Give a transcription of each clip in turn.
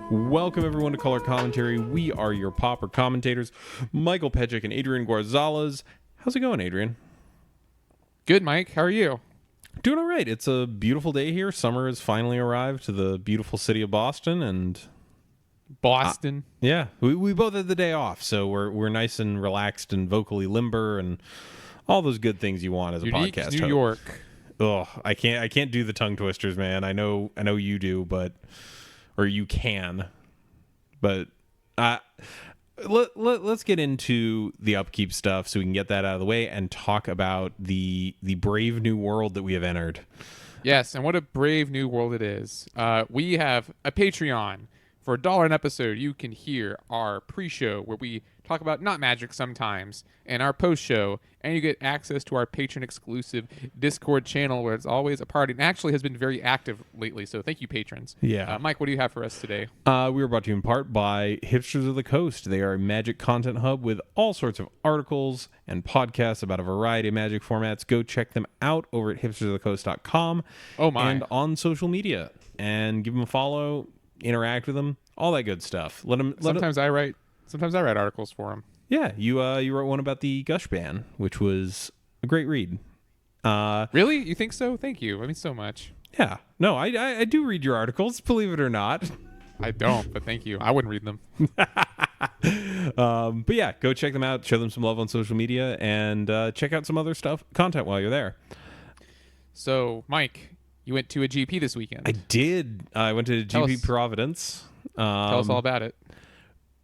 Welcome everyone to Color Commentary. We are your pauper commentators, Michael Pejic and Adrian Guarzales. How's it going, Adrian? Good, Mike. How are you? Doing all right. It's a beautiful day here. Summer has finally arrived to the beautiful city of Boston, and Boston. yeah, we both had the day off, so we're nice and relaxed and vocally limber and all those good things you want as a Unique podcast New host. York. Ugh, I can't do the tongue twisters, man. I know you do, or you can, but let's get into the upkeep stuff so we can get that out of the way and talk about the brave new world that we have entered. Yes, and what a brave new world it is. We have a Patreon. For $1 an episode, you can hear our pre-show where we talk about not magic sometimes, and our post-show, and you get access to our patron-exclusive Discord channel where it's always a party, and actually has been very active lately, so thank you, patrons. Yeah. Mike, what do you have for us today? We are brought to you in part by Hipsters of the Coast. They are a magic content hub with all sorts of articles and podcasts about a variety of magic formats. Go check them out over at hipstersofthecoast.com. Oh, my. And on social media. And give them a follow, interact with them, all that good stuff. Sometimes I write articles for them. Yeah, you wrote one about the Gush ban, which was a great read. Really? You think so? Thank you. I mean, so much. Yeah. No, I do read your articles, believe it or not. I don't, but thank you. I wouldn't read them. But yeah, go check them out, show them some love on social media, and check out some other content while you're there. So, Mike, you went to a GP this weekend. I did. I went to GP Providence. Tell us all about it.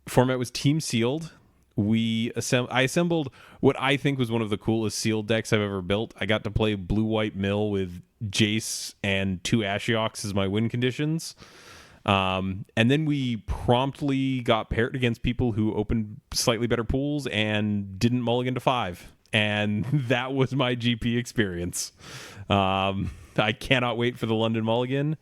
Format was team sealed. I assembled what I think was one of the coolest sealed decks I've ever built. I got to play blue-white mill with Jace and 2 Ashioks as my win conditions. And then we promptly got paired against people who opened slightly better pools and didn't mulligan to 5. And that was my GP experience. I cannot wait for the London mulligan.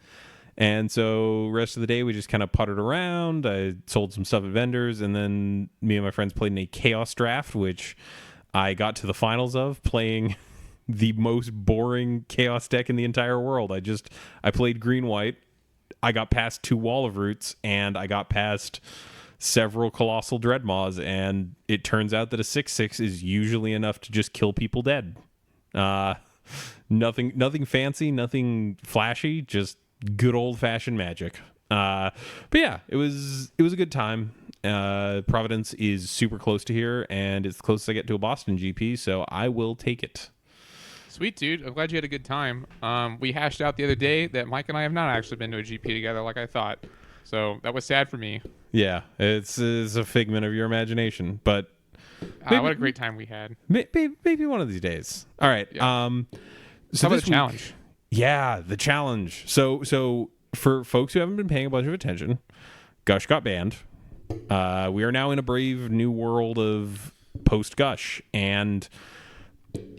And so rest of the day, we just kind of puttered around. I sold some stuff at vendors, and then me and my friends played in a chaos draft, which I got to the finals of, playing the most boring chaos deck in the entire world. I played green-white. I got past 2 Wall of Roots, and I got past several Colossal Dreadmaws, and it turns out that a 6/6 is usually enough to just kill people dead. Nothing fancy, nothing flashy, just good old-fashioned magic. But yeah, it was a good time. Providence is super close to here, and it's the closest I get to a Boston GP, so I will take it. Sweet, dude. I'm glad you had a good time. We hashed out the other day that Mike and I have not actually been to a GP together like I thought. So that was sad for me. Yeah, it's a figment of your imagination, but what a great time we had. Maybe one of these days. All right. Yeah. So How about the challenge? Yeah, the challenge. So for folks who haven't been paying a bunch of attention, Gush got banned. We are now in a brave new world of post-Gush, and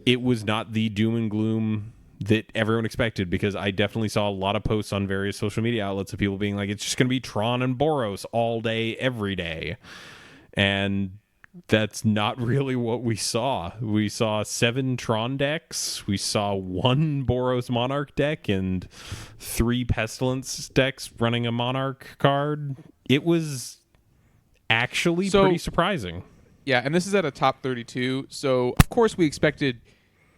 it was not the doom and gloom that everyone expected, because I definitely saw a lot of posts on various social media outlets of people being like, it's just going to be Tron and Boros all day, every day. And that's not really what we saw. We saw 7 Tron decks. We saw 1 Boros Monarch deck and 3 Pestilence decks running a Monarch card. It was actually pretty surprising. Yeah, and this is at a top 32. So, of course, we expected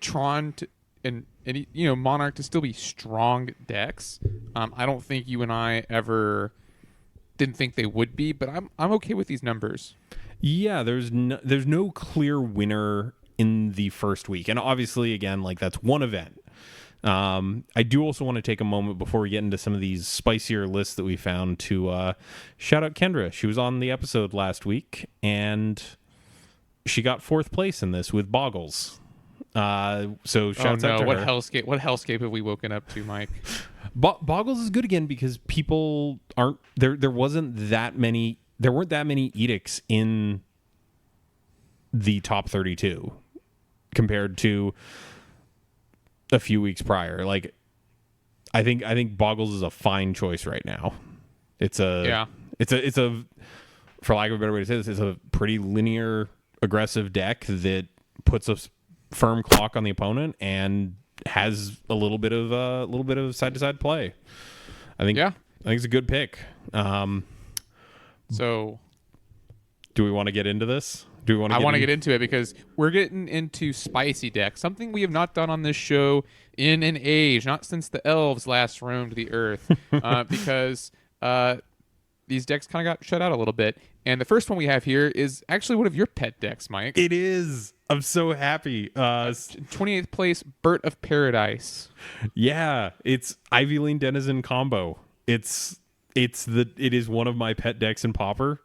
Tron and Monarch to still be strong decks. I don't think you and I ever didn't think they would be, but I'm okay with these numbers. Yeah, there's no clear winner in the first week. And obviously, again, like, that's one event. I do also want to take a moment before we get into some of these spicier lists that we found to shout out Kendra. She was on the episode last week, and she got 4th place in this with Boggles. So shouts out to her. What hellscape have we woken up to, Mike? Boggles is good again because people aren't there. There weren't that many edicts in the top 32 compared to a few weeks prior. Like, I think Boggles is a fine choice right now. It's a for lack of a better way to say this, it's a pretty linear, aggressive deck that puts a firm clock on the opponent and has a little bit of side to side play. I think it's a good pick. So Do we want to get into this? Do we want to? I want to get into it because we're getting into spicy decks, something we have not done on this show in an age, not since the elves last roamed the earth, because these decks kind of got shut out a little bit. And the first one we have here is actually one of your pet decks, Mike. It is. I'm so happy. 28th place, Burt of Paradise. Yeah, it's Ivy Lane Denizen combo. It is one of my pet decks in Pauper.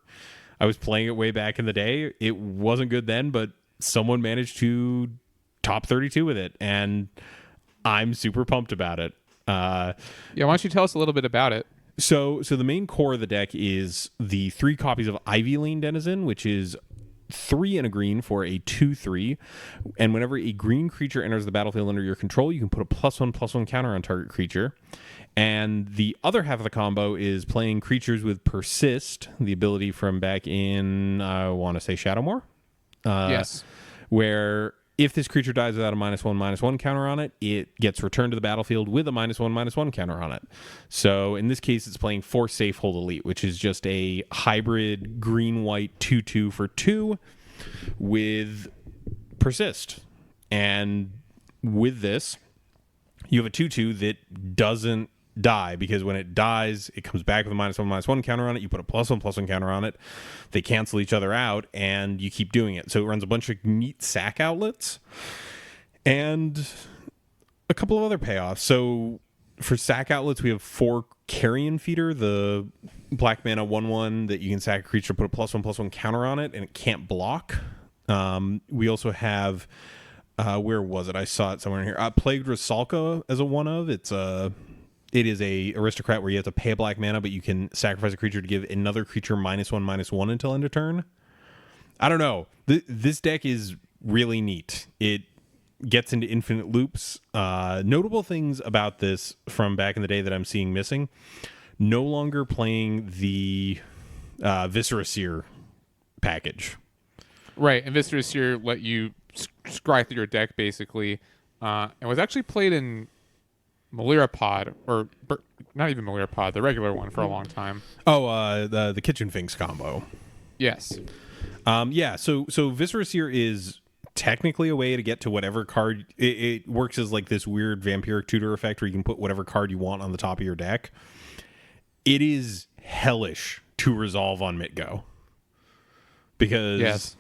I was playing it way back in the day. It wasn't good then, but someone managed to top 32 with it, and I'm super pumped about it. Yeah, why don't you tell us a little bit about it? So the main core of the deck is the 3 copies of Ivy Lane Denizen, which is 3 and a green for a 2/3. And whenever a green creature enters the battlefield under your control, you can put a +1/+1 counter on target creature. And the other half of the combo is playing creatures with Persist, the ability from back in, I want to say Shadowmoor? Yes. Where if this creature dies without a -1/-1 counter on it, it gets returned to the battlefield with a -1/-1 counter on it. So in this case, it's playing Force Safe Hold Elite, which is just a hybrid green-white 2/2 for 2 with Persist. And with this, you have a 2/2 that doesn't die, because when it dies, it comes back with a -1/-1 counter on it. You put a +1/+1 counter on it. They cancel each other out, and you keep doing it. So it runs a bunch of neat sack outlets and a couple of other payoffs. So for sack outlets, we have 4 Carrion Feeder, the black mana 1/1 that you can sack a creature, put a +1/+1 counter on it, and it can't block. We also have where was it? I saw it somewhere in here. Plagued Rusalka as a one of. It is a aristocrat where you have to pay a black mana, but you can sacrifice a creature to give another creature -1/-1 until end of turn. I don't know. This deck is really neat. It gets into infinite loops. Notable things about this from back in the day that I'm seeing missing: no longer playing the Viscera Seer package. Right, and Viscera Seer let you scry through your deck, basically, and was actually played in Melirapod, or not even Melirapod, the regular one, for a long time. Oh, the Kitchen Finks combo. Yes. Yeah, so Viscera Seer is technically a way to get to whatever card. It works as like this weird vampiric tutor effect where you can put whatever card you want on the top of your deck. It is hellish to resolve on Mitgo. Because... Yes.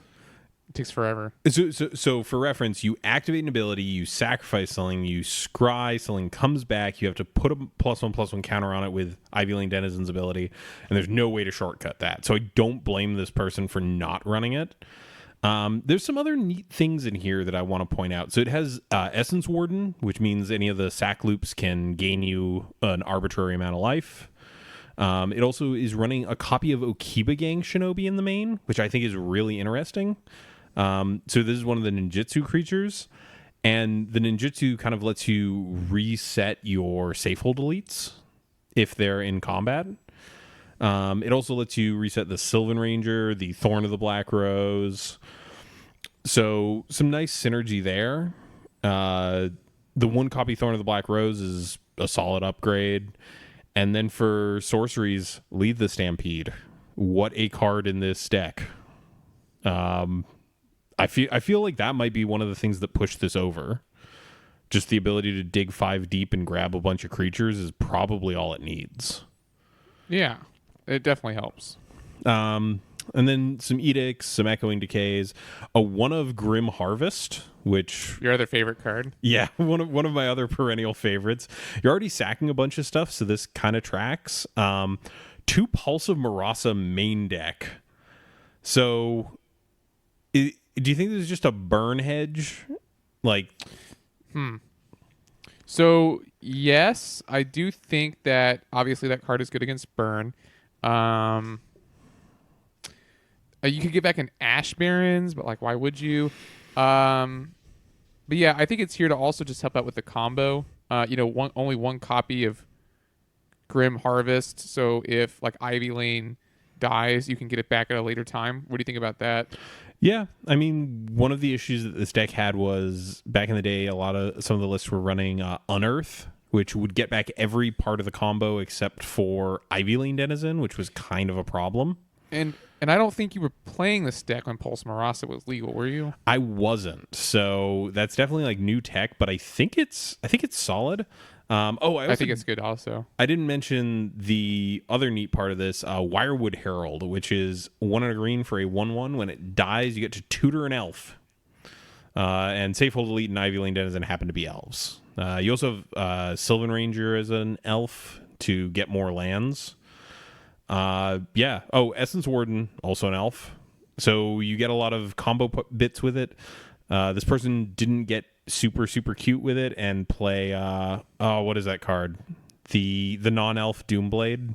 It takes forever. So for reference, you activate an ability, you sacrifice something, you scry, something comes back, you have to put a +1/+1 counter on it with Ivy Lane Denizen's ability, and there's no way to shortcut that. So I don't blame this person for not running it. There's some other neat things in here that I want to point out. So it has Essence Warden, which means any of the sack loops can gain you an arbitrary amount of life. It also is running a copy of Okiba Gang Shinobi in the main, which I think is really interesting. So this is one of the ninjutsu creatures, and the ninjutsu kind of lets you reset your safe hold elites if they're in combat. It also lets you reset the Sylvan Ranger, the Thorn of the Black Rose. So some nice synergy there. The 1 copy Thorn of the Black Rose is a solid upgrade. And then for sorceries, Lead the Stampede. What a card in this deck. I feel like that might be one of the things that pushed this over. Just the ability to dig 5 deep and grab a bunch of creatures is probably all it needs. Yeah, it definitely helps. And then some edicts, some echoing decays, a 1 of Grim Harvest, which Your other favorite card? yeah, one of my other perennial favorites. You're already sacking a bunch of stuff, so this kind of tracks. 2 Pulse of Marasa main deck. So do you think this is just a burn hedge? Like, So, yes, I do think that obviously that card is good against burn. You could get back an Ash Barrens, but like, why would you? But yeah, I think it's here to also just help out with the combo. Only 1 copy of Grim Harvest. So if like Ivy Lane dies, you can get it back at a later time. What do you think about that? yeah, I mean, one of the issues that this deck had was back in the day, some of the lists were running Unearth, which would get back every part of the combo except for Ivy Lane Denizen, which was kind of a problem. And I don't think you were playing this deck when Pulse Marasa was legal, were you? I wasn't. So that's definitely like new tech, but I think it's solid. I think it's good also. I didn't mention the other neat part of this, Wirewood Herald, which is 1 and a green for a 1/1. When it dies, you get to tutor an elf. And Safehold Elite and Ivy Lane Denizen happen to be elves. You also have Sylvan Ranger as an elf to get more lands. Yeah. Oh, Essence Warden, also an elf. So you get a lot of combo bits with it. This person didn't get super cute with it and play what is that card? The non-elf Doomblade.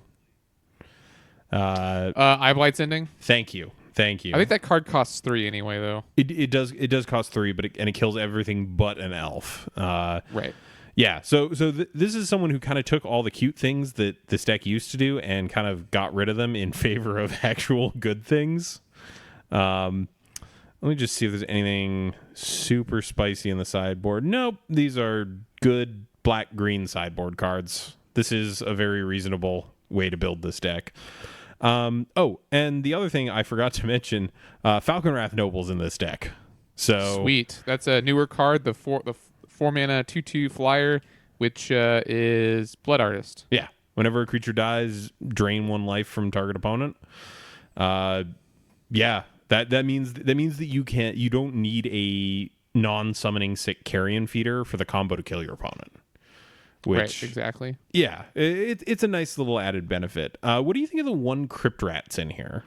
Eyeblight's Ending. Thank you. I think that card costs 3 anyway, though. It does cost 3, but it kills everything but an elf. Right. Yeah. So this is someone who kind of took all the cute things that this deck used to do and kind of got rid of them in favor of actual good things. Let me just see if there's anything super spicy in the sideboard. Nope. These are good black-green sideboard cards. This is a very reasonable way to build this deck. Oh, and the other thing I forgot to mention, Falconwrath Noble's in this deck. So sweet. That's a newer card, the 4 mana 2/2 flyer, which is Blood Artist. Yeah. Whenever a creature dies, drain 1 life from target opponent. Yeah. That means that you don't need a non-summoning sick carrion feeder for the combo to kill your opponent. Which, right, exactly. Yeah, it's a nice little added benefit. What do you think of the 1 Crypt Rats in here?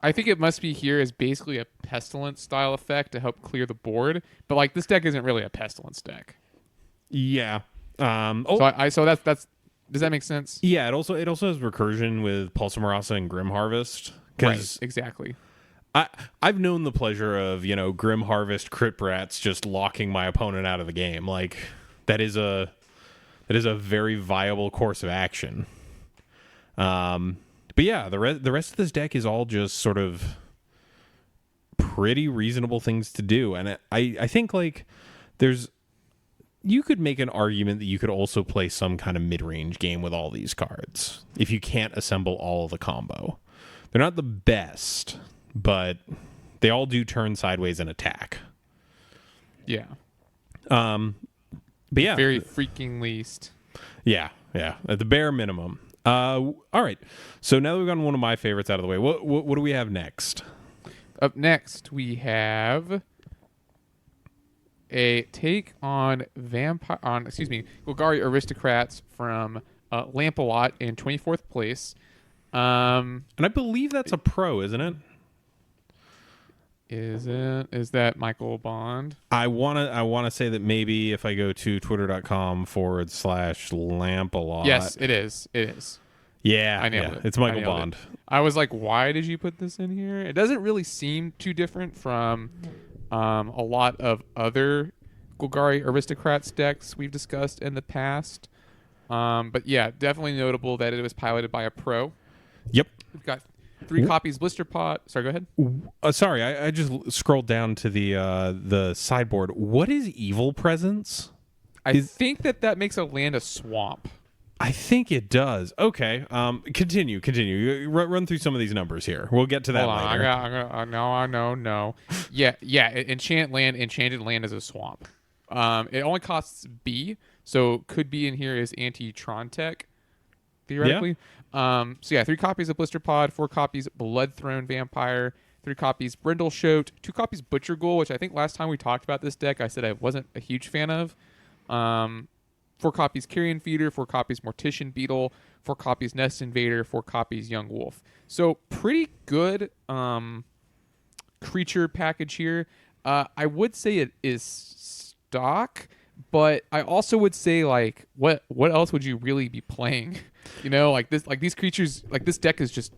I think it must be here as basically a Pestilence style effect to help clear the board, but like this deck isn't really a Pestilence deck. Yeah. So that's does that make sense? Yeah. It also has recursion with Pulse Marasa and Grim Harvest. Right, exactly. I've known the pleasure of Grim Harvest Crypt Rats just locking my opponent out of the game. Like that is a very viable course of action. But yeah, the rest of this deck is all just sort of pretty reasonable things to do, and I think like you could make an argument that you could also play some kind of mid-range game with all these cards if you can't assemble all of the combo. They're not the best, but they all do turn sideways and attack. Yeah. But yeah, very freaking least. Yeah, at the bare minimum. All right. So now that we've gotten one of my favorites out of the way, what do we have next? Up next, we have a take on Golgari Aristocrats from Lamp-a-Lot in 24th place. And I believe that's a pro, isn't it? Is that Michael Bond? I wanna say that maybe if I go to twitter.com/Lamp-a-Lot. Yes, it is. Yeah, I nailed it. It's Michael Bond. I was like, why did you put this in here? It doesn't really seem too different from a lot of other Golgari Aristocrats decks we've discussed in the past. But yeah, definitely notable that it was piloted by a pro. Yep. We've got 3 copies Blister Pot. Sorry, go ahead. Sorry, I just scrolled down to the sideboard. What is Evil Presence? I think that makes a land a swamp. I think it does. Okay. Continue. Run through some of these numbers here. We'll get to that later. No. Yeah. Enchanted land is a swamp. It only costs B, so could be in here as anti-Tron Tech, theoretically. Yeah. So yeah, 3 copies of Blister Pod, 4 copies Blood Throne Vampire, 3 copies Brindle Shoat, 2 copies Butcher Ghoul, which I think last time we talked about this deck, I said I wasn't a huge fan of. 4 copies Carrion Feeder, 4 copies Mortician Beetle, 4 copies Nest Invader, 4 copies Young Wolf. So pretty good creature package here. I would say it is stock, but I also would say like what else would you really be playing? Like these creatures, like this deck is just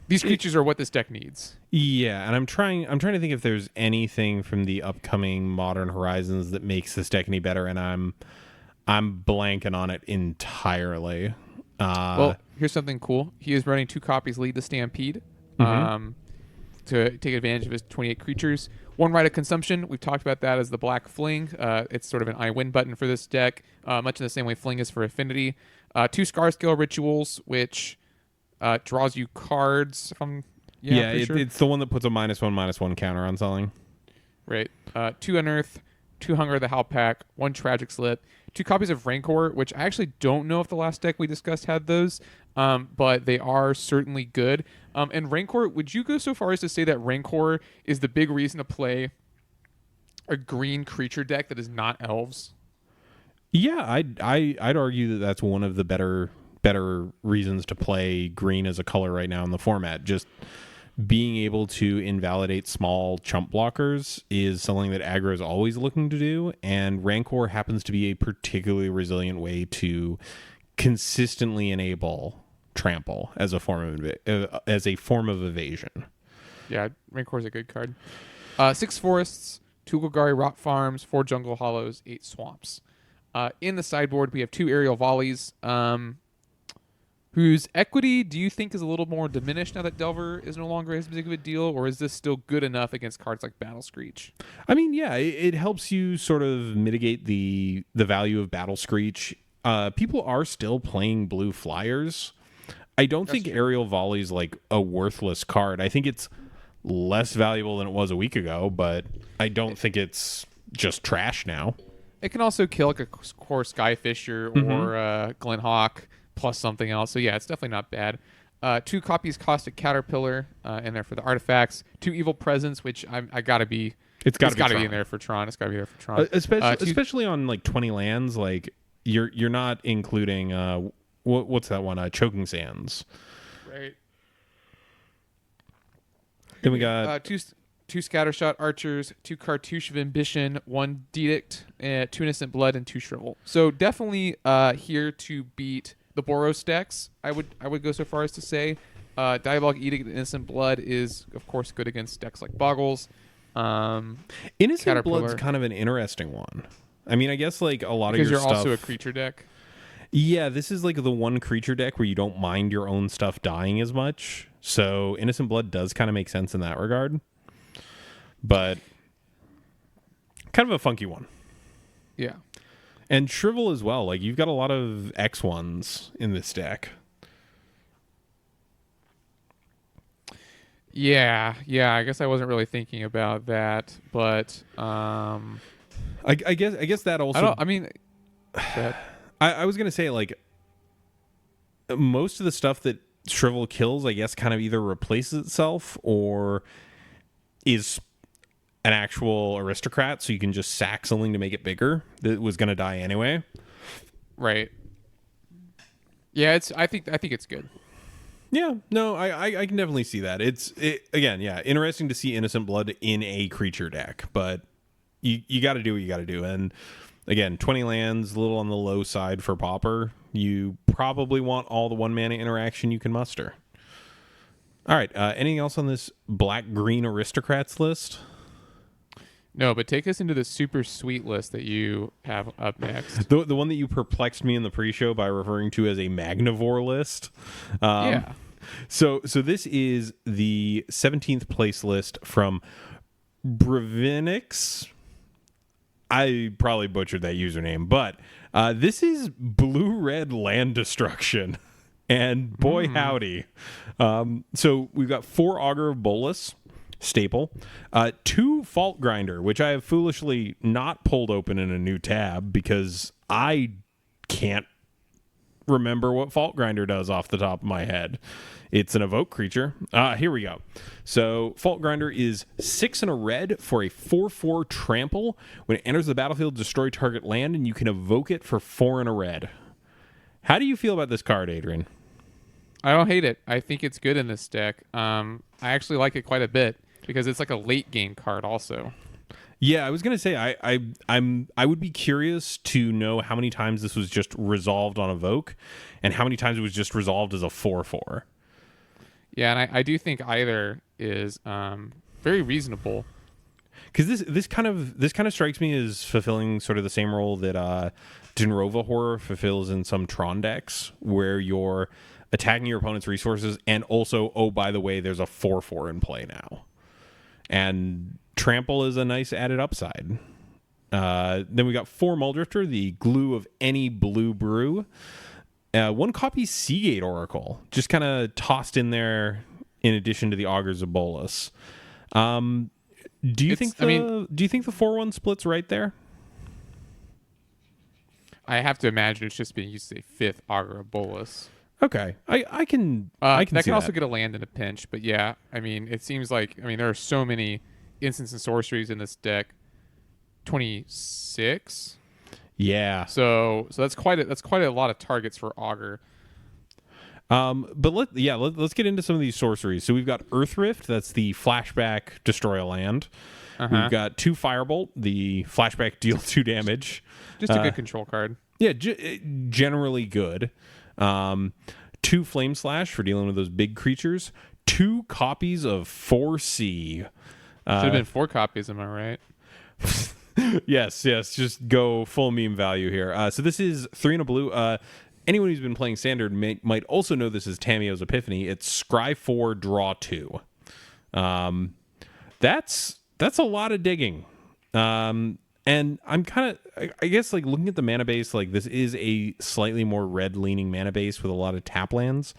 these creatures are what this deck needs. Yeah, and I'm trying to think if there's anything from the upcoming Modern Horizons that makes this deck any better, and I'm blanking on it entirely. Well, here's something cool. He is running 2 copies Lead the Stampede to take advantage of his 28 creatures. 1 Right of Consumption. We've talked about that as the Black Fling. It's sort of an I win button for this deck, much in the same way Fling is for Affinity. 2 Scar Scale Rituals, which Draws you cards from. It's the one that puts a -1/-1 counter on something. Right. 2 Unearth, 2 Hunger of the Howl Pack, 1 Tragic Slip, 2 copies of Rancor, which I actually don't know if the last deck we discussed had those, but they are certainly good. And Rancor, would you go so far as to say that Rancor is the big reason to play a green creature deck that is not elves? Yeah, I'd argue that that's one of the better reasons to play green as a color right now in the format. Just being able to invalidate small chump blockers is something that aggro is always looking to do, and Rancor happens to be a particularly resilient way to consistently enable trample as a form of evasion. Yeah, Rancor is a good card. 6 forests, 2 Golgari Rock Farms, 4 Jungle Hollows, 8 swamps. In the sideboard, we have 2 Aerial Volleys, whose equity do you think is a little more diminished now that Delver is no longer as big of a deal, or is this still good enough against cards like Battle Screech? I mean, yeah, it helps you sort of mitigate the value of Battle Screech. People are still playing blue flyers. I don't think Aerial Volley is like a worthless card. I think it's less valuable than it was a week ago, but I don't think it's just trash now. It can also kill like a core Skyfisher or Glen Hawk plus something else. So yeah, it's definitely not bad. 2 copies Caustic Caterpillar in there for the artifacts. 2 Evil Presence, which I gotta be. It's gotta be in there for Tron. It's gotta be there for Tron. Especially on like 20 lands, like you're not including what's that one? Choking Sands. Right. Then we got two Scattershot Archers, 2 Cartouche of Ambition, 1 Edict, 2 Innocent Blood, and 2 Shrivel. So definitely here to beat the Boros decks. I would go so far as to say Diabolic Edict and Innocent Blood is of course good against decks like Boggles. Innocent Blood's kind of an interesting one. I mean, I guess like a lot of your stuff. Because you're also a creature deck. Yeah, this is like the one creature deck where you don't mind your own stuff dying as much. So Innocent Blood does kind of make sense in that regard. But kind of a funky one. Yeah. And Shrivel as well. Like, you've got a lot of X1s in this deck. Yeah. I guess I wasn't really thinking about that, but I guess that also. I was gonna say, like, most of the stuff that Shrivel kills, I guess, kind of either replaces itself or is an actual aristocrat, so you can just sack something to make it bigger that was gonna die anyway. Right. Yeah, I think it's good. Yeah, no, I can definitely see that. Again, yeah, interesting to see Innocent Blood in a creature deck, but you got to do what you got to do. And again, 20 lands, a little on the low side for Pauper. You probably want all the 1 mana interaction you can muster. All right, anything else on this black-green aristocrats list? No, but take us into the super sweet list that you have up next. The one that you perplexed me in the pre-show by referring to as a Magnivore list. Yeah. So this is the 17th place list from Brevinix. I probably butchered that username, but this is blue-red land destruction. And boy, howdy. So we've got 4 Augur of Bolas. Staple, 2 Fault Grinder, which I have foolishly not pulled open in a new tab because I can't remember what Fault Grinder does off the top of my head. It's an evoke creature. Here we go. So Fault Grinder is 6 and a red for a 4/4 trample. When it enters the battlefield, destroy target land, and you can evoke it for 4 and a red. How do you feel about this card, Adrian? I don't hate it. I think it's good in this deck. I actually like it quite a bit because it's like a late game card also. Yeah, I was gonna say I would be curious to know how many times this was just resolved on evoke, and how many times it was just resolved as a 4/4. Yeah, and I do think either is very reasonable. Because this kind of strikes me as fulfilling sort of the same role that Dinrova Horror fulfills in some Tron decks, where you're attacking your opponent's resources, and also, oh, by the way, there's a 4/4 in play now. And Trample is a nice added upside. Then we got 4 Muldrifter, the glue of any blue brew. One copy Seagate Oracle, just kind of tossed in there in addition to the Augurs of Bolas. Do you think the 4-1 splits right there? I have to imagine it's just being used as a 5th Augur of Bolas. Okay, I can that see can also that. get a land in a pinch, but yeah, I mean, it seems like there are so many instants and sorceries in this deck. 26. Yeah. So that's quite a lot of targets for Augur. But let's get into some of these sorceries. So we've got Earth Rift, that's the flashback destroy a land. We've got 2 Firebolt, the flashback deal 2 damage. Just a good control card. Yeah, generally good. 2 Flame Slash for dealing with those big creatures. 2 copies of 4C. Should have been 4 copies, am I right? Yes, just go full meme value here. So this is 3 and a blue. Anyone who's been playing Standard might also know this as Tamiyo's Epiphany. It's scry 4, draw 2. That's a lot of digging. And I'm kind of, I guess, like looking at the mana base, like this is a slightly more red leaning mana base with a lot of tap lands.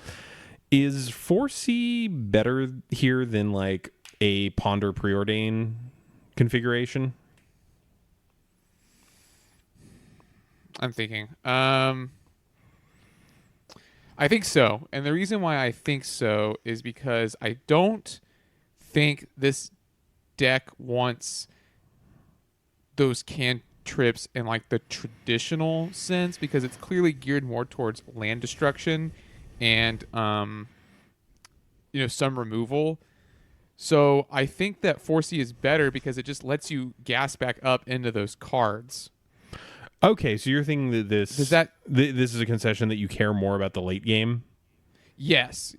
Is 4C better here than like a Ponder Preordain configuration? I'm thinking. I think so. And the reason why I think so is because I don't think this deck wants those cantrips in like the traditional sense, because it's clearly geared more towards land destruction and some removal. So I think that 4C is better because it just lets you gas back up into those cards. Okay, so you're thinking that this is a concession that you care more about the late game? Yes.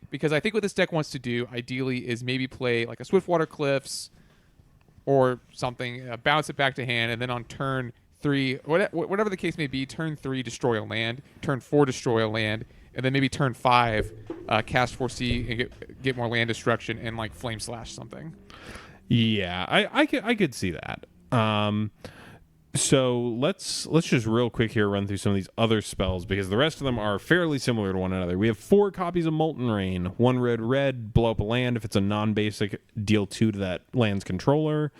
Because I think what this deck wants to do, ideally, is maybe play like a Swiftwater Cliffs or something, bounce it back to hand, and then on turn 3, whatever the case may be, turn 3, destroy a land, turn 4, destroy a land, and then maybe turn 5, cast 4C and get more land destruction and like Flame Slash something. Yeah, I could see that. So let's just real quick here run through some of these other spells, because the rest of them are fairly similar to one another. We have 4 copies of Molten Rain, 1 red, blow up a land. If it's a non-basic, deal 2 to that land's controller.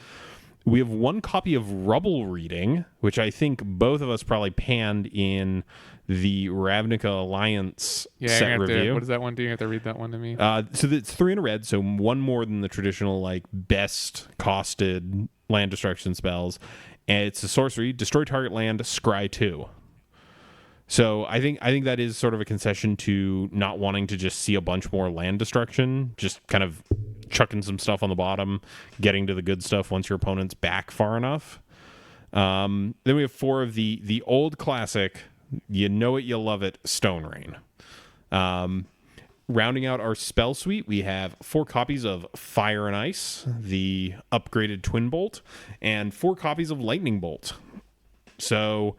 We have 1 copy of Rubble Reading, which I think both of us probably panned in the Ravnica Alliance set review. What does that one do? You have to read that one to me. So it's 3 and a red, so 1 more than the traditional like best costed land destruction spells. And it's a sorcery, destroy target land, scry 2. So I think that is sort of a concession to not wanting to just see a bunch more land destruction, just kind of chucking some stuff on the bottom, getting to the good stuff once your opponent's back far enough. Then we have 4 of the old classic, you know it, you love it, Stone Rain. Rounding out our spell suite, we have 4 copies of Fire and Ice, the upgraded Twin Bolt, and 4 copies of Lightning Bolt. So,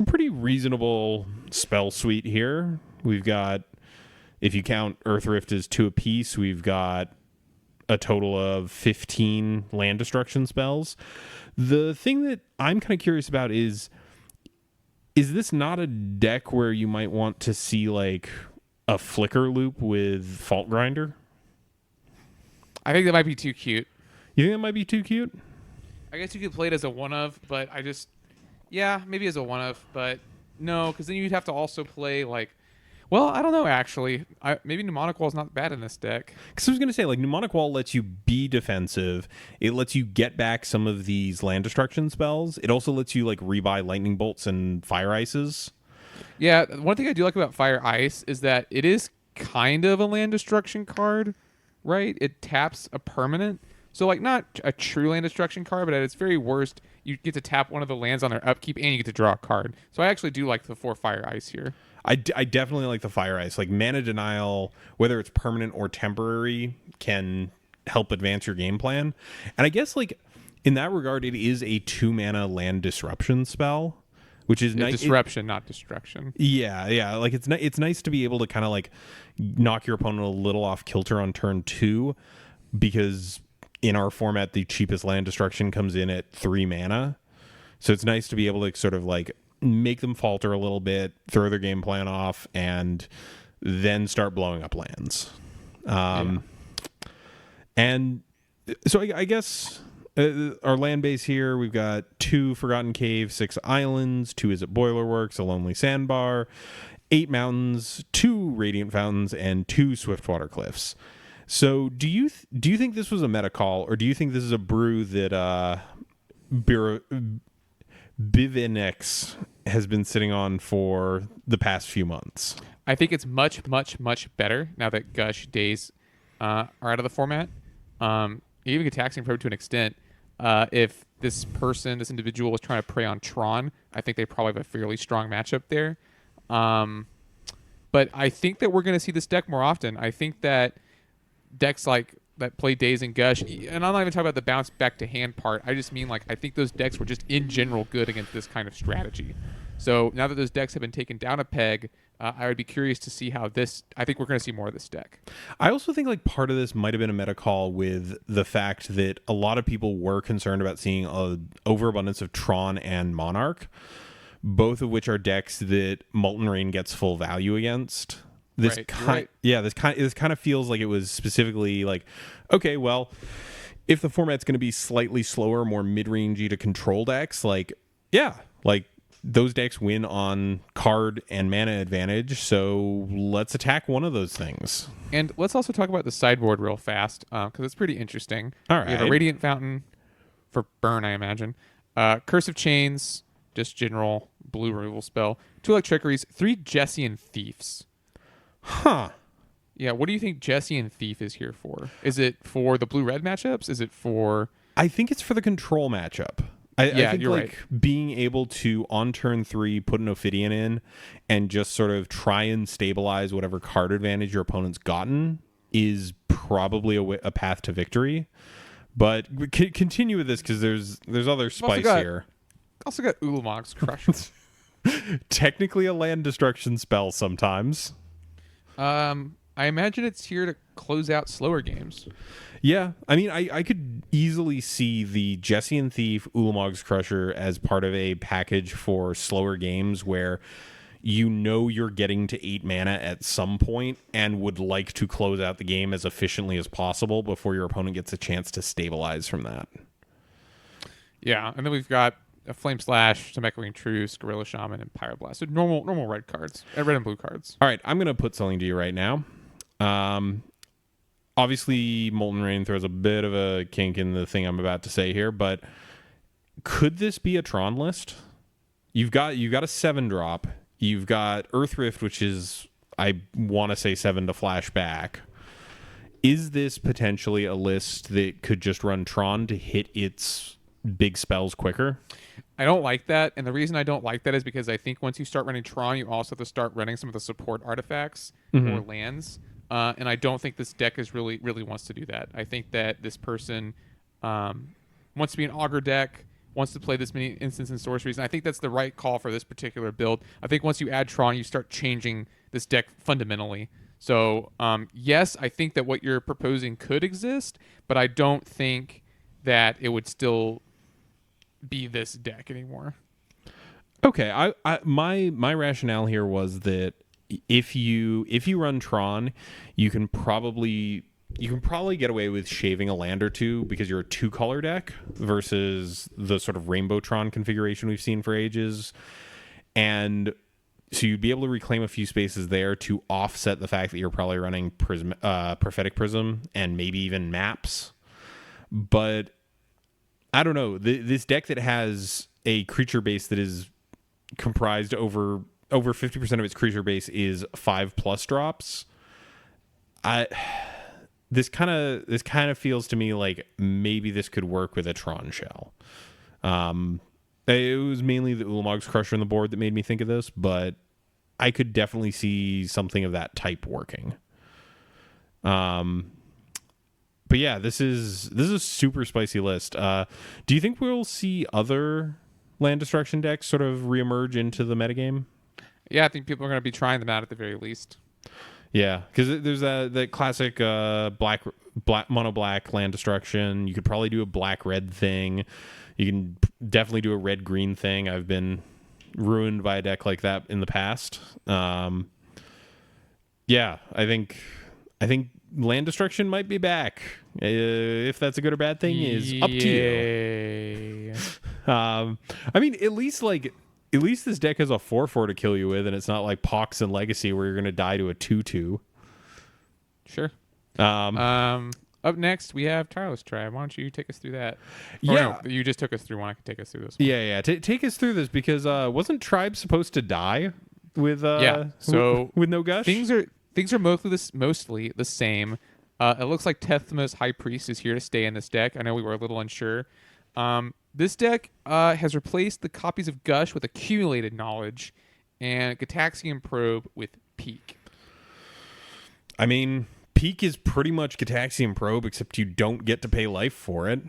pretty reasonable spell suite here. We've got, if you count Earth Rift as 2 apiece, we've got a total of 15 land destruction spells. The thing that I'm kind of curious about is this not a deck where you might want to see like a flicker loop with Fault Grinder? I think that might be too cute. You think that might be too cute? I guess you could play it as a one-of, but maybe as a one-of, but no, because then you'd have to also play like, well, I don't know, actually. Maybe Mnemonic Wall is not bad in this deck. Because I was going to say, like, Mnemonic Wall lets you be defensive. It lets you get back some of these land destruction spells. It also lets you, like, rebuy Lightning Bolts and Fire Ices. Yeah, one thing I do like about Fire Ice is that it is kind of a land destruction card, right? It taps a permanent. So, like, not a true land destruction card, but at its very worst, you get to tap one of the lands on their upkeep and you get to draw a card. So I actually do like the 4 Fire Ice here. I definitely like the Fire Ice. Like, mana denial, whether it's permanent or temporary, can help advance your game plan. And I guess, like, in that regard, it is a 2-mana land disruption spell, which is nice. Disruption, not destruction. Yeah. Like, it's nice to be able to kind of, like, knock your opponent a little off kilter on turn 2, because in our format, the cheapest land destruction comes in at 3 mana. So it's nice to be able to sort of, like, make them falter a little bit, throw their game plan off, and then start blowing up lands. And so I guess our land base here, we've got 2 Forgotten Caves, 6 islands, 2 Is It Boilerworks, a Lonely Sandbar, 8 mountains, 2 Radiant Fountains, and 2 Swiftwater Cliffs. So do you think this was a meta call, or do you think this is a brew that Bivinex has been sitting on for the past few months? I think it's much, much, much better now that Gush days are out of the format. Even Taxing Probe to an extent. If this individual was trying to prey on Tron, I think they probably have a fairly strong matchup there. But I think that we're going to see this deck more often. I think that decks like that play Daze and Gush, and I'm not even talking about the bounce back to hand part. I just mean, like, I think those decks were just in general good against this kind of strategy. So now that those decks have been taken down a peg, I would be curious to see how this. I think we're going to see more of this deck. I also think like part of this might have been a meta call with the fact that a lot of people were concerned about seeing an overabundance of Tron and Monarch, both of which are decks that Molten Rain gets full value against. This kind of feels like it was specifically like, okay, well, if the format's going to be slightly slower, more mid-rangey to control decks, like, yeah, like those decks win on card and mana advantage, so let's attack one of those things. And let's also talk about the sideboard real fast, because it's pretty interesting. All right. We have a Radiant Fountain for burn, I imagine. Curse of Chains, just general blue removal spell. 2 Electrickeries, 3 Jessian Thieves. Huh. Yeah, what do you think Jessian Thief is here for? Is it for the blue-red matchups? Is it for... I think it's for the control matchup. I think you're like being able to on turn 3 put an Ophidian in and just sort of try and stabilize whatever card advantage your opponent's gotten is probably a path to victory. But continue with this because there's other spice here. Also got Ulamog's Crusher. Technically a land destruction spell sometimes. I imagine it's here to close out slower games. Yeah, I mean, I could easily see the Jessian Thief, Ulamog's Crusher as part of a package for slower games where you know you're getting to 8 mana at some point and would like to close out the game as efficiently as possible before your opponent gets a chance to stabilize from that. Yeah, and then we've got a Flame Slash, some Echoing Truce, Gorilla Shaman, and Pyroblast. So normal red cards, red and blue cards. All right, I'm going to put something to you right now. Obviously, Molten Rain throws a bit of a kink in the thing I'm about to say here, but could this be a Tron list? You've got a 7-drop. You've got Earth Rift, which is, I want to say, 7 to flash back. Is this potentially a list that could just run Tron to hit its big spells quicker? I don't like that, and the reason I don't like that is because I think once you start running Tron, you also have to start running some of the support artifacts or lands. And I don't think this deck is really wants to do that. I think that this person wants to be an Augur deck, wants to play this many instants and sorceries, and I think that's the right call for this particular build. I think once you add Tron, you start changing this deck fundamentally. So, yes, I think that what you're proposing could exist, but I don't think that it would still be this deck anymore. Okay, my rationale here was that if you run Tron, you can probably get away with shaving a land or two because you're a 2-color deck versus the sort of Rainbow Tron configuration we've seen for ages. And so you'd be able to reclaim a few spaces there to offset the fact that you're probably running Prophetic Prism and maybe even maps. But I don't know. This deck that has a creature base that is comprised over 50% of its creature base is 5+ drops. This kind of feels to me like maybe this could work with a Tron shell. It was mainly the Ulamog's Crusher on the board that made me think of this, but I could definitely see something of that type working. But yeah, this is a super spicy list. Do you think we'll see other land destruction decks sort of reemerge into the metagame? Yeah, I think people are going to be trying them out at the very least. Yeah, because there's that classic black mono black land destruction. You could probably do a black red thing. You can definitely do a red green thing. I've been ruined by a deck like that in the past. Yeah, I think land destruction might be back. If that's a good or bad thing is up to you. I mean, at least this deck has a 4/4 to kill you with, and it's not like Pox and Legacy where you're gonna die to a 2/2. Sure. Up next, we have Tireless Tribe. Why don't you take us through that? Yeah. No, you just took us through one. I can take us through this one. Yeah. Take us through this because wasn't Tribe supposed to die with So with no gush? Things are mostly the same. It looks like Tethmos High Priest is here to stay in this deck. I know we were a little unsure. This deck has replaced the copies of Gush with Accumulated Knowledge and Gataxian Probe with Peak. I mean, Peak is pretty much Gataxian Probe, except you don't get to pay life for it.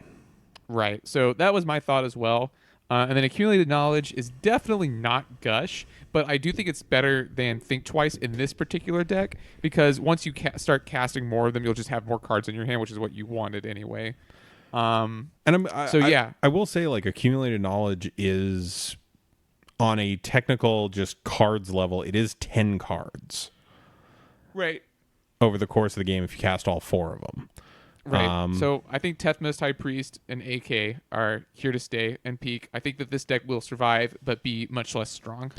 Right. So that was my thought as well. And then Accumulated Knowledge is definitely not Gush, but I do think it's better than Think Twice in this particular deck because once you start casting more of them, you'll just have more cards in your hand, which is what you wanted anyway. I will say, like, Accumulated Knowledge is on a technical just cards level. It is 10 cards. Right. Over the course of the game if you cast all 4 of them. Right. So I think Tethmos High Priest and AK are here to stay and Peak. I think that this deck will survive but be much less strong.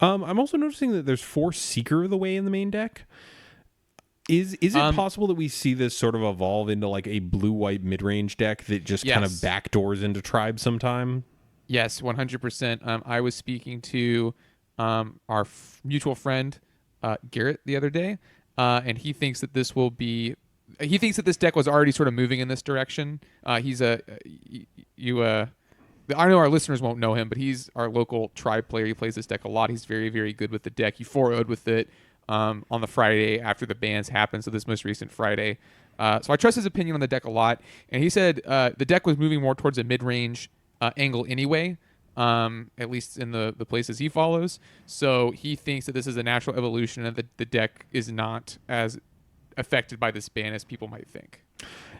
I'm also noticing that there's 4 Seeker of the Way in the main deck. Is it possible that we see this sort of evolve into like a blue-white mid-range deck that just kind of backdoors into Tribe sometime? Yes, 100%. I was speaking to our mutual friend Garrett the other day. And he thinks that this deck was already sort of moving in this direction. I know our listeners won't know him, but he's our local Tribe player. He plays this deck a lot. He's very, very good with the deck. He 4-0'd with it on the Friday after the bans happened, so this most recent Friday. So I trust his opinion on the deck a lot. And he said the deck was moving more towards a mid-range angle anyway. At least in the places he follows. So he thinks that this is a natural evolution and that the deck is not as affected by this ban as people might think.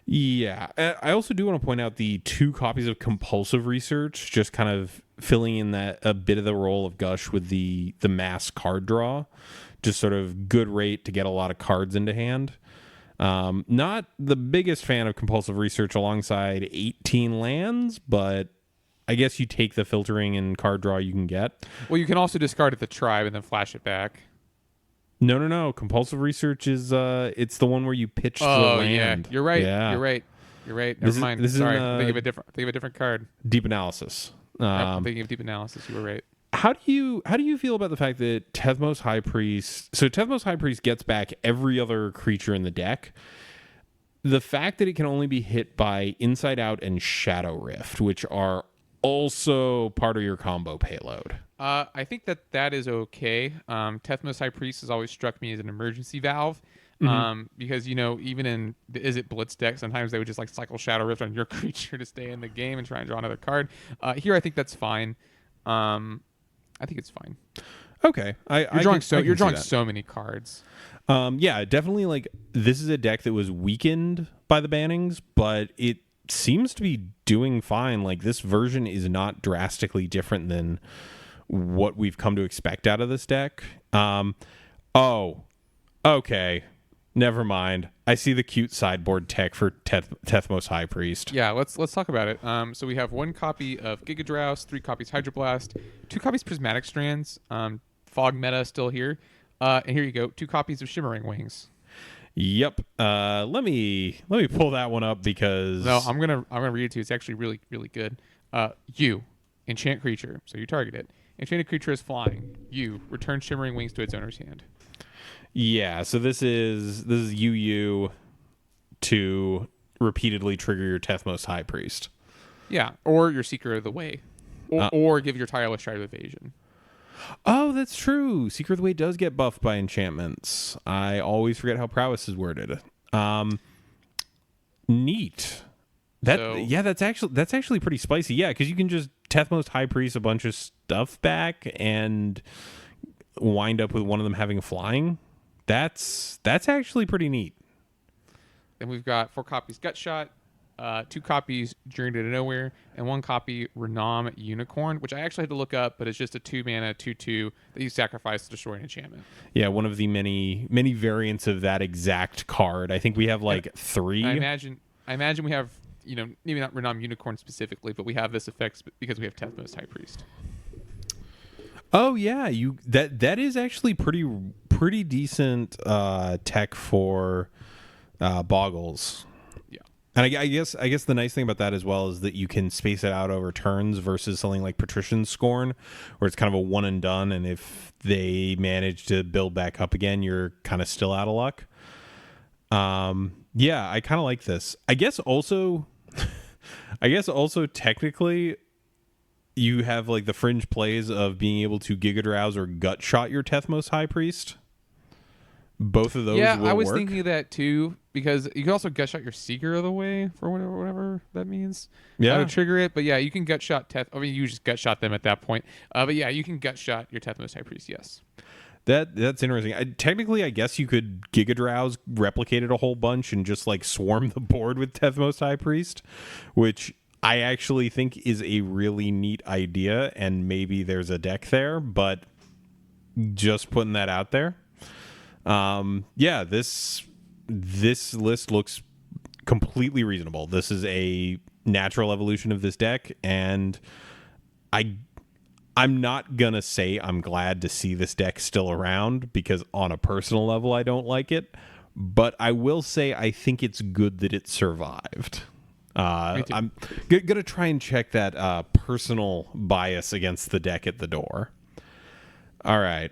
Yeah. I also do want to point out the 2 copies of Compulsive Research, just kind of filling in that a bit of the role of Gush with the mass card draw. Just sort of good rate to get a lot of cards into hand. Not the biggest fan of Compulsive Research alongside 18 lands, but I guess you take the filtering and card draw you can get. Well, you can also discard it the Tribe and then flash it back. No. Compulsive Research is it's the one where you pitch the land. Yeah. You're right. Yeah. You're right. Never mind. Sorry. I'm thinking of a different card. Deep Analysis. I'm thinking of Deep Analysis. You were right. How do you feel about the fact that Tethmos High Priest gets back every other creature in the deck? The fact that it can only be hit by Inside Out and Shadow Rift, which are also part of your combo payload. I think that is okay. Tethmos High Priest has always struck me as an emergency valve. Because, even in the Is It Blitz deck, sometimes they would just like cycle Shadow Rift on your creature to stay in the game and try and draw another card. Here, I think that's fine. I think it's fine. Okay. You're drawing so many cards. Yeah, definitely. Like, this is a deck that was weakened by the bannings, but it seems to be doing fine. Like, this version is not drastically different than what we've come to expect out of this deck. Okay. Never mind. I see the cute sideboard tech for Tethmos High Priest. Yeah, let's talk about it. So we have 1 copy of Gigadrouse, 3 copies Hydroblast, 2 copies Prismatic Strands, Fog Meta still here, and here you go, 2 copies of Shimmering Wings. Yep. Let me pull that one up because I'm gonna read it to you. It's actually really, really good. You enchant creature, so you target it. Enchanted creature is flying. You return Shimmering Wings to its owner's hand. Yeah, so this is UU to repeatedly trigger your Tethmos High Priest. Yeah, or your Seeker of the Way, or give your Tireless Tribe evasion. Oh, that's true. Seeker of the Way does get buffed by enchantments. I always forget how prowess is worded. Neat. That's actually pretty spicy. Yeah, because you can just Tethmos High Priest a bunch of stuff back and wind up with one of them having flying. That's actually pretty neat. Then we've got 4 copies Gutshot, 2 copies Journey to Nowhere, and 1 copy Renom Unicorn, which I actually had to look up, but it's just a 2-mana 2/2 that you sacrifice to destroy an enchantment. Yeah, one of the many variants of that exact card. I think we have like 3. I imagine we have, maybe not Renom Unicorn specifically, but we have this effect because we have Tethmos High Priest. Oh yeah, that is actually pretty decent tech for Boggles. Yeah, and I guess the nice thing about that as well is that you can space it out over turns versus something like Patrician's Scorn, where it's kind of a one and done, and if they manage to build back up again, you're kind of still out of luck. Yeah, I kind of like this. I guess also technically, you have like the fringe plays of being able to Giga Drowse or Gut Shot your Tethmos High Priest. Both of those will I was work. thinking of that too, because you can also gut shot your Seeker of the Way for whatever that means. Yeah. To trigger it, but yeah, you can gut shot you just gut shot them at that point. But yeah, you can gut shot your Tethmos High Priest, yes. That's interesting. Technically, I guess you could Giga Drowse, replicate it a whole bunch, and just like swarm the board with Tethmos High Priest, which I actually think is a really neat idea, and maybe there's a deck there, but just putting that out there. Yeah, this list looks completely reasonable. This is a natural evolution of this deck, and I'm not gonna say I'm glad to see this deck still around, because on a personal level I don't like it, but I will say I think it's good that it survived. I'm gonna try and check that personal bias against the deck at the door. All right,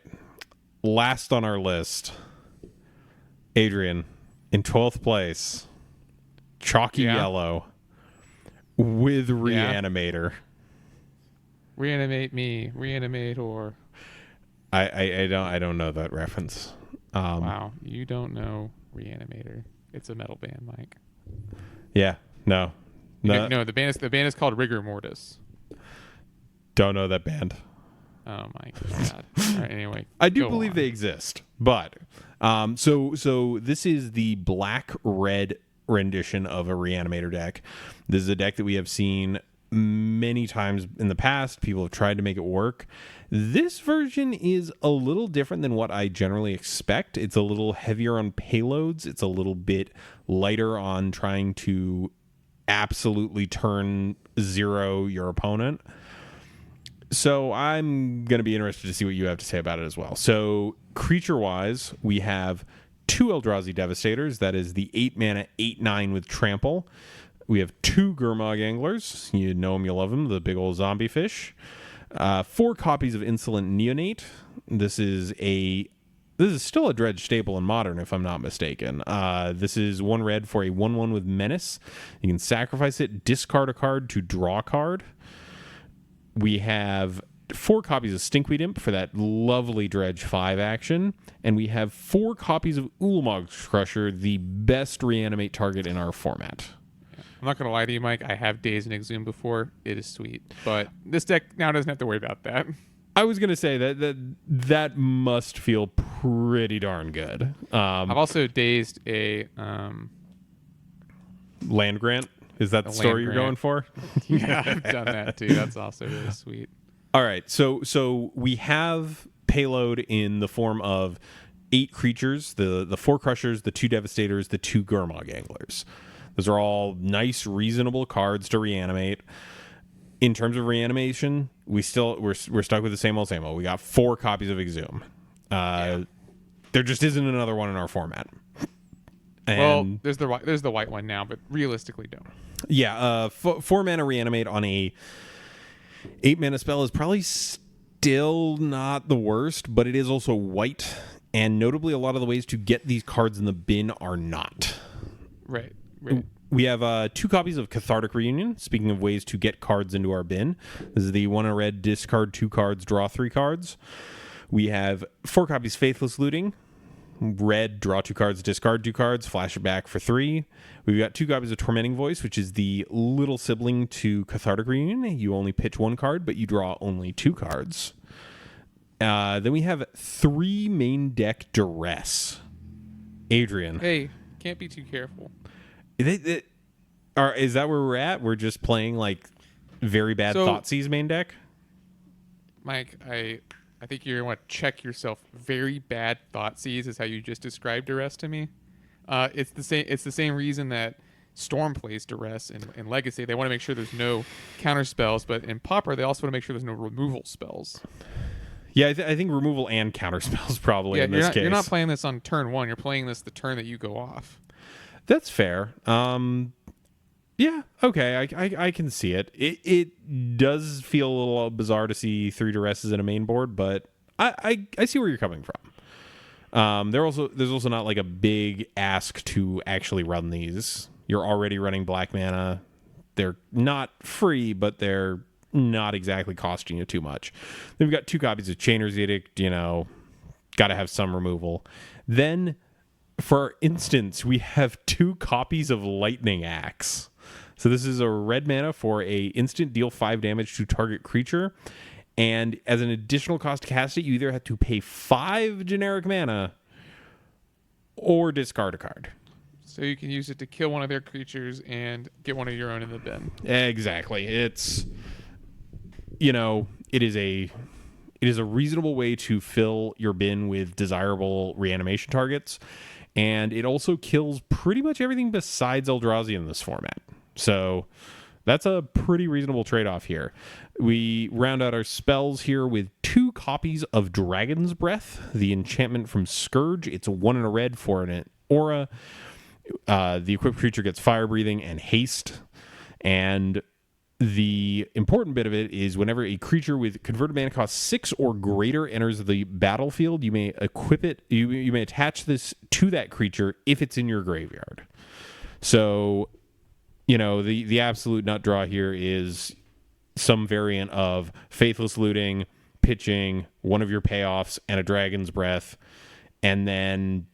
last on our list, Adrian, in 12th place, chalky yellow with Reanimator. Reanimate me, Reanimator. I don't know that reference. Wow, you don't know Reanimator? It's a metal band, Mike. Yeah, no. No, the band is called Rigor Mortis. Don't know that band. Oh my god! All right, anyway, I do believe they exist, but so this is the black-red rendition of a Reanimator deck. This is a deck that we have seen many times in the past. People have tried to make it work. This version is a little different than what I generally expect. It's a little heavier on payloads. It's a little bit lighter on trying to absolutely turn zero your opponent. So I'm going to be interested to see what you have to say about it as well. So creature-wise, we have 2 Eldrazi Devastators. That is the 8-mana 8/9 with Trample. We have 2 Gurmag Anglers. You know them, you love them, the big old zombie fish. 4 copies of Insolent Neonate. This is still a Dredge staple in Modern, if I'm not mistaken. This is 1 red for a 1/1 with Menace. You can sacrifice it, discard a card to draw a card. We have 4 copies of Stinkweed Imp for that lovely Dredge 5 action. And we have 4 copies of Ulamog's Crusher, the best reanimate target in our format. I'm not going to lie to you, Mike. I have Dazed and Exhumed before. It is sweet. But this deck now doesn't have to worry about that. I was going to say that must feel pretty darn good. I've also Dazed a... Land Grant? Is that the story you're going for? Yeah, I've done that too. That's also really sweet. All right, so we have payload in the form of 8 creatures, the 4 Crushers, the 2 Devastators, the 2 Gurmag Anglers. Those are all nice, reasonable cards to reanimate. In terms of reanimation, we're stuck with the same old. We got 4 copies of Exhume. There just isn't another one in our format. And well, there's the white one now, but realistically, don't. Yeah, 4 mana reanimate on a 8 mana spell is probably still not the worst, but it is also white, and notably, a lot of the ways to get these cards in the bin are not. Right. We have 2 copies of Cathartic Reunion. Speaking of ways to get cards into our bin, this is the 1 in red, discard 2 cards, draw 3 cards. We have 4 copies Faithless Looting. Red, draw 2 cards, discard 2 cards, flash it back for 3. We've got 2 copies of Tormenting Voice, which is the little sibling to Cathartic Reunion. You only pitch 1 card, but you draw only 2 cards. Then we have 3 main deck Duress. Adrian. Hey, can't be too careful. Is that where we're at? We're just playing like very bad Thoughtseize main deck? Mike, I think you're going to want to check yourself. Very bad Thoughtseize is how you just described duress to me. It's the same reason that Storm plays duress in Legacy. They want to make sure there's no counter spells, but in Pauper they also want to make sure there's no removal spells. Yeah, I think removal and counter spells probably in this case. You're not playing this on turn 1. You're playing this the turn that you go off. That's fair. Yeah, okay, I can see it. It does feel a little bizarre to see 3 duresses in a main board, but I see where you're coming from. There's also not like a big ask to actually run these. You're already running black mana. They're not free, but they're not exactly costing you too much. Then we've got 2 copies of Chainer's Edict, got to have some removal. Then, for instance, we have 2 copies of Lightning Axe. So this is a red mana for a instant deal 5 damage to target creature. And as an additional cost to cast it, you either have to pay 5 generic mana or discard a card. So you can use it to kill one of their creatures and get one of your own in the bin. Exactly. It's, it is a reasonable way to fill your bin with desirable reanimation targets. And it also kills pretty much everything besides Eldrazi in this format. So that's a pretty reasonable trade-off here. We round out our spells here with 2 copies of Dragon's Breath, the enchantment from Scourge. It's a 1 and a red for an aura. The equipped creature gets fire breathing and haste. And the important bit of it is whenever a creature with converted mana cost 6 or greater enters the battlefield, you may equip it. You may attach this to that creature if it's in your graveyard. So, the absolute nut draw here is some variant of Faithless Looting, pitching, one of your payoffs, and a Dragon's Breath, and then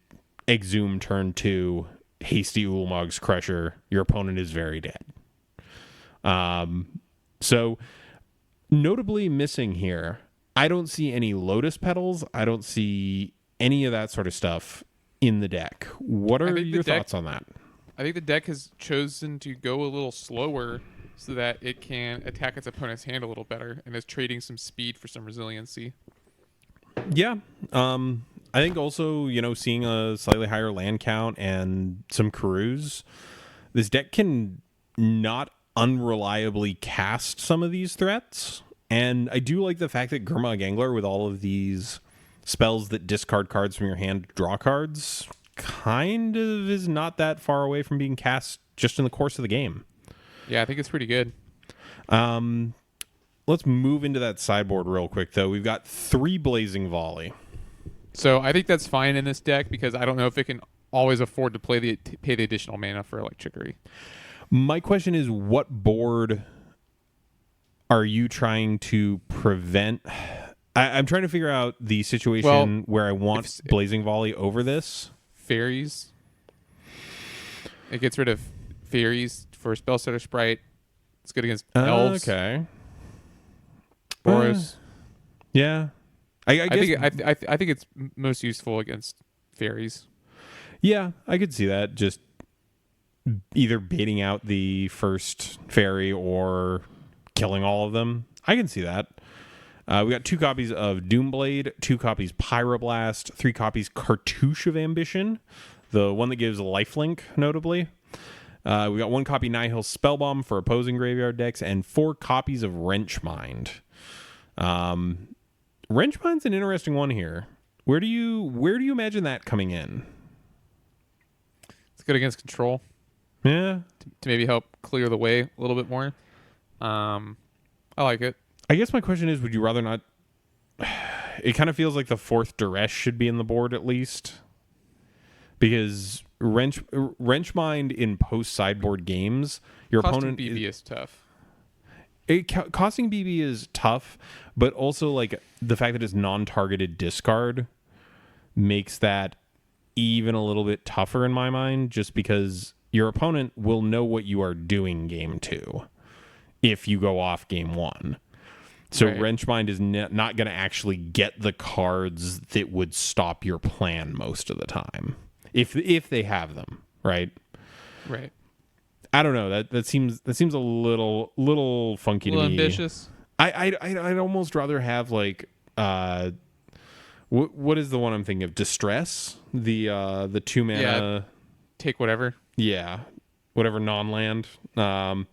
Exhume turn 2, Hasty Ulamog's Crusher. Your opponent is very dead. So, notably missing here, I don't see any Lotus Petals. I don't see any of that sort of stuff in the deck. What are your thoughts on that? I think the deck has chosen to go a little slower so that it can attack its opponent's hand a little better and is trading some speed for some resiliency. Yeah. I think also, seeing a slightly higher land count and some Karus, this deck can not unreliably cast some of these threats. And I do like the fact that Gurmag Angler, with all of these spells that discard cards from your hand, draw cards, kind of is not that far away from being cast just in the course of the game. Yeah, I think it's pretty good. Let's move into that sideboard real quick, though. We've got 3 Blazing Volley. So I think that's fine in this deck because I don't know if it can always afford to pay the additional mana for Electrickery. My question is, what board are you trying to prevent? I'm trying to figure out the situation where I want Blazing Volley over this. Fairies. It gets rid of fairies for Spellsetter Sprite. It's good against elves. Okay. Boros. Yeah. I guess, I think it's most useful against fairies. Yeah, I could see that. Just either baiting out the first fairy or killing all of them. I can see that. We got 2 copies of Doomblade, 2 copies Pyroblast, 3 copies Cartouche of Ambition, the one that gives lifelink, notably. We got 1 copy Nihil Spellbomb for opposing graveyard decks, and 4 copies of Wrenchmind. Wrenchmind's an interesting one here. Where do you imagine that coming in? It's good against control. Yeah. To maybe help clear the way a little bit more. I like it. I guess my question is, would you rather not... It kind of feels like the 4th Duress should be in the board at least. Because Wrenchmind in post-sideboard games, your Costing opponent... BB is tough. Costing BB is tough, but also like the fact that it's non-targeted discard makes that even a little bit tougher in my mind, just because your opponent will know what you are doing game 2 if you go off game 1. So right. Wrenchmind is not going to actually get the cards that would stop your plan most of the time, if they have them, right? Right. I don't know. That seems a little funky A little to me. ambitious. I'd almost rather have like what is the one I'm thinking of? Distress, the 2 mana. Yeah. Take whatever. Yeah, whatever non-land. I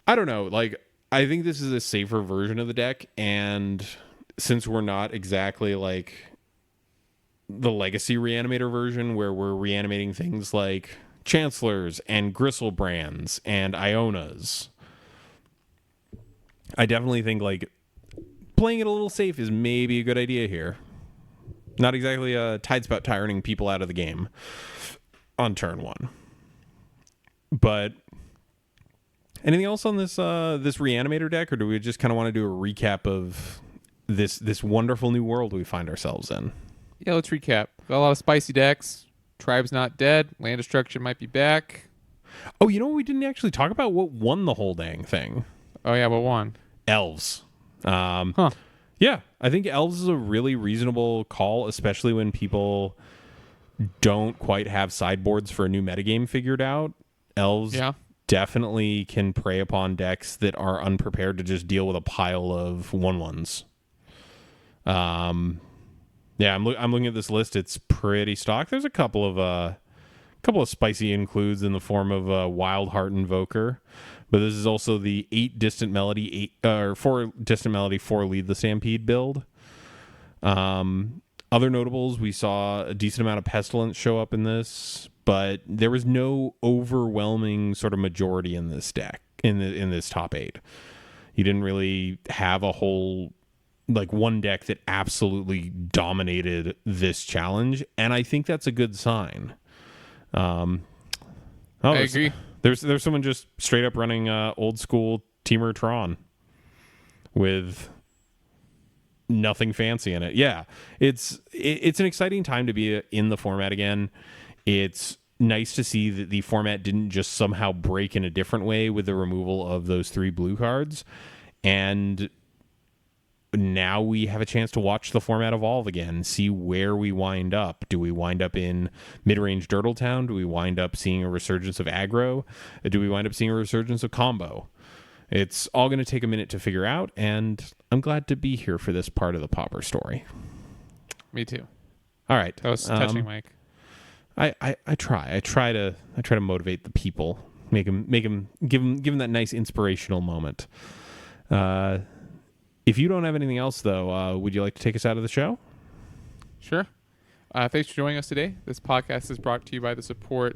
don't know. Like, I think this is a safer version of the deck, and since we're not exactly like the Legacy Reanimator version, where we're reanimating things like Chancellors and Gristlebrands and Ionas, I definitely think like playing it a little safe is maybe a good idea here. Not exactly a Tidespout tyranting people out of the game on turn 1. But anything else on this this Reanimator deck, or do we just kind of want to do a recap of this wonderful new world we find ourselves in? Yeah, let's recap. Got a lot of spicy decks. Tribe's not dead. Land destruction might be back. Oh, you know what we didn't actually talk about? What won the whole dang thing? Oh yeah, what won? Elves. Huh. Yeah, I think Elves is a really reasonable call, especially when people don't quite have sideboards for a new metagame figured out. Elves definitely can prey upon decks that are unprepared to just deal with a pile of 1/1s. Yeah, I'm looking at this list. It's pretty stock. There's a couple of spicy includes in the form of Wild Heart Invoker, but this is also the 4 Distant Melody, 4 Lead the Stampede build. Other notables, we saw a decent amount of Pestilence show up in this, but there was no overwhelming sort of majority in this deck in this top 8. You didn't really have a whole like one deck that absolutely dominated this challenge, and I think that's a good sign. I agree. There's someone just straight up running old school Temur Tron with nothing fancy in it. Yeah, it's an exciting time to be in the format again. It's nice to see that the format didn't just somehow break in a different way with the removal of those 3 blue cards, and now we have a chance to watch the format evolve again, see where we wind up. Do we wind up in mid-range Dirtletown? Do we wind up seeing a resurgence of aggro? Do we wind up seeing a resurgence of combo? It's all going to take a minute to figure out, and I'm glad to be here for this part of the Pauper story. Me too. All right. That was touching, Mike. I try to motivate the people, give them that nice inspirational moment. If you don't have anything else, though, would you like to take us out of the show? Sure. Thanks for joining us today. This podcast is brought to you by the support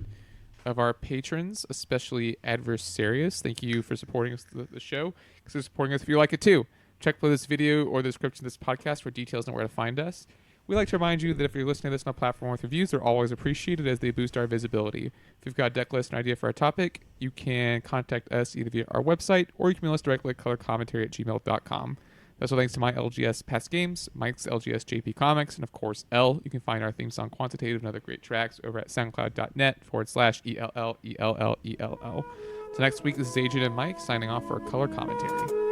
of our patrons, especially Adversarius. Thank you for supporting us, the show. Consider supporting us if you like it too. Check below this video or the description of this podcast for details on where to find us. We'd like to remind you that if you're listening to this on a platform with reviews, they're always appreciated as they boost our visibility. If you've got a deck list and idea for a topic, you can contact us either via our website or you can mail us directly at colorcommentary@gmail.com. Also, thanks to my LGS Past Games, Mike's LGS JP Comics, and of course, L. You can find our theme song Quantitative and other great tracks over at soundcloud.net/ELLELLELL. So next week, this is Adrian and Mike signing off for Color Commentary.